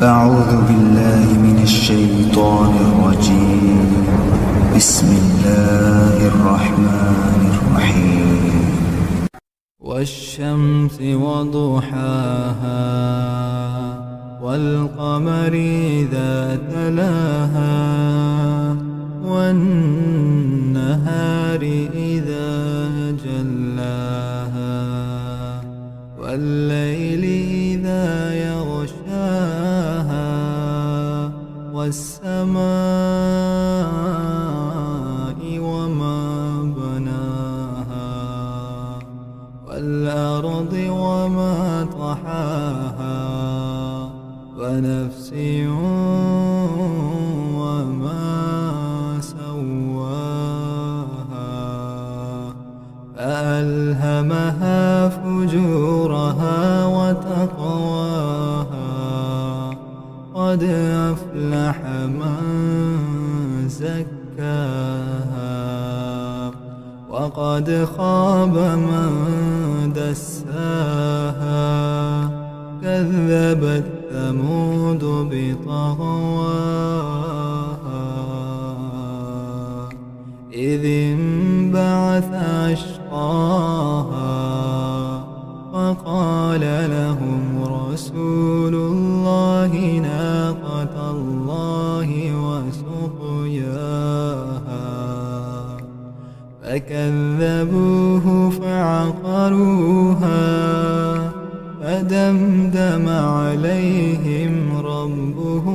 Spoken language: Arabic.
أعوذ بالله من الشيطان الرجيم. بسم الله الرحمن الرحيم. والشمس وضحاها والقمر إذا تلاها والنهار إذا جلاها والليل إذا يغشاها والسماء وما بناها والأرض وما طحاها ونفس وما سواها فألهمها فجورها وتقواها قد أفلح من زكاها وقد خاب من دساها كذبت ثمود بطغواها إذ انبعث أشقاها فقال لهم رسول الله ناقة الله وسقياها فكذبوه فعقروها فدمدم عليهم ربهم